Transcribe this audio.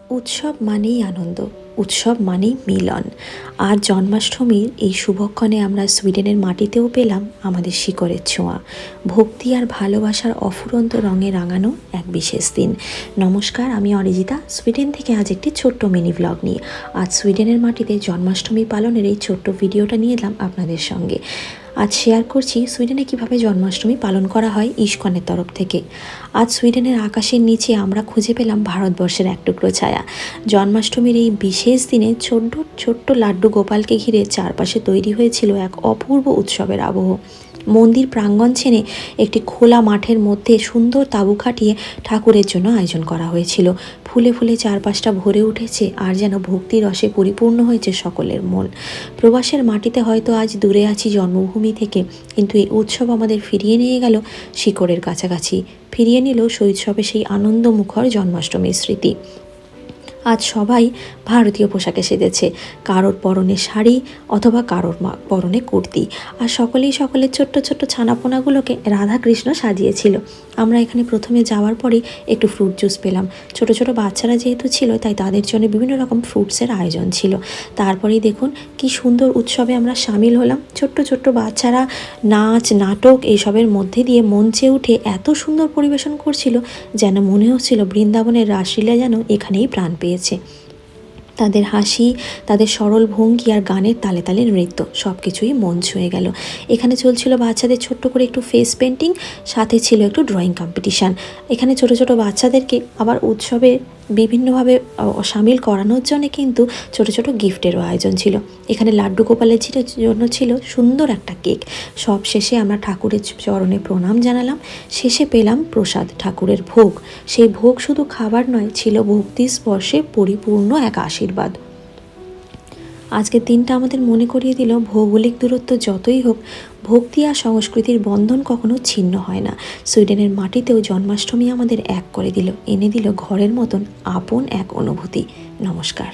উৎসব মানেই আনন্দ, উৎসব মানেই মিলন। আর জন্মাষ্টমীর এই শুভক্ষণে আমরা সুইডেনের মাটিতেও পেলাম আমাদের শিকড়ের ছোঁয়া, ভক্তি আর ভালোবাসার অফুরন্ত রঙে রাঙানো এক বিশেষ দিন। নমস্কার, আমি অরিজিতা, সুইডেন থেকে আজ একটি ছোট্ট মিনি ব্লগ নিয়ে আজ সুইডেনের মাটিতে জন্মাষ্টমী পালনের এই ছোট্ট ভিডিওটা নিয়ে এলাম আপনাদের সঙ্গে। আজ শেয়ার করছি সুইডেনে কিভাবে জন্মাষ্টমী পালন করা হয় ইস্কনের তরফ থেকে। আজ সুইডেনের আকাশের নিচে আমরা খুঁজে পেলাম ভারতবর্ষের এক টুকরো ছায়া। জন্মাষ্টমীর এই বিশেষ দিনে ছোট্ট ছোট্ট লাড্ডু গোপালকে ঘিরে চারপাশে তৈরি হয়েছিল এক অপূর্ব উৎসবের আবহ। মন্দির প্রাঙ্গণ ছেড়ে একটি খোলা মাঠের মধ্যে সুন্দর তাঁবু খাটিয়ে ঠাকুরের জন্য আয়োজন করা হয়েছিল। ফুলে ফুলে চারপাশটা ভরে উঠেছে আর যেন ভক্তি রসে পরিপূর্ণ হয়েছে সকলের মন। প্রবাসের মাটিতে হয়তো আজ দূরে আছি জন্মভূমি থেকে, কিন্তু এই উৎসব আমাদের ফিরিয়ে নিয়ে গেল শিকড়ের কাছাকাছি, ফিরিয়ে নিল শৈশবে সেই আনন্দমুখর জন্মাষ্টমীর স্মৃতি। আজ সবাই ভারতীয় পোশাকে সেজেছে, কারোর পরনে শাড়ি অথবা কারোর পরনে কুর্তি, আর সকলেই সকলের ছোট্ট ছোট্ট ছানাপোনাগুলোকে রাধাকৃষ্ণ সাজিয়েছিল। আমরা এখানে প্রথমে যাওয়ার পরেই একটু ফ্রুট জুস পেলাম। ছোট ছোট বাচ্চারা যেহেতু ছিল তাই তাদের জন্য বিভিন্ন রকম ফ্রুটসের আয়োজন ছিল। তারপরেই দেখুন কি সুন্দর উৎসবে আমরা সামিল হলাম। ছোট্ট ছোট্ট বাচ্চারা নাচ নাটক এইসবের মধ্যে দিয়ে মঞ্চে উঠে এত সুন্দর পরিবেশন করছিল, যেন মনে হচ্ছিল বৃন্দাবনের রাসলীলা যেন এখানেই প্রাণ পেয়েছে। তাদের হাসি, তাদের সরল ভঙ্গি আর গানের তালে তালে নৃত্য সব কিছুই মন ছুঁয়ে গেল। এখানে চলছিল বাচ্চাদের ছোট্ট করে একটু ফেস পেন্টিং, সাথে ছিল একটু ড্রয়িং কম্পিটিশান। এখানে ছোট ছোট বাচ্চাদেরকে আবার উৎসবে বিভিন্নভাবে সামিল করানোর জন্য কিন্তু ছোট ছোট গিফটেরও আয়োজন ছিল। এখানে লাড্ডু গোপালের জন্য ছিল সুন্দর একটা কেক। সব শেষে আমরা ঠাকুরের চরণে প্রণাম জানালাম। শেষে পেলাম প্রসাদ, ঠাকুরের ভোগ। সেই ভোগ শুধু খাবার নয়, ছিল ভক্তি স্পর্শে পরিপূর্ণ এক আশীর্বাদ। আজকের দিনটা আমাদের মনে করিয়ে দিল, ভৌগোলিক দূরত্ব যতই হোক, ভক্তি আর সংস্কৃতির বন্ধন কখনো ছিন্ন হয় না। সুইডেনের মাটিতেও জন্মাষ্টমী আমাদের এক করে দিল, এনে দিল ঘরের মতন আপন এক অনুভূতি। নমস্কার।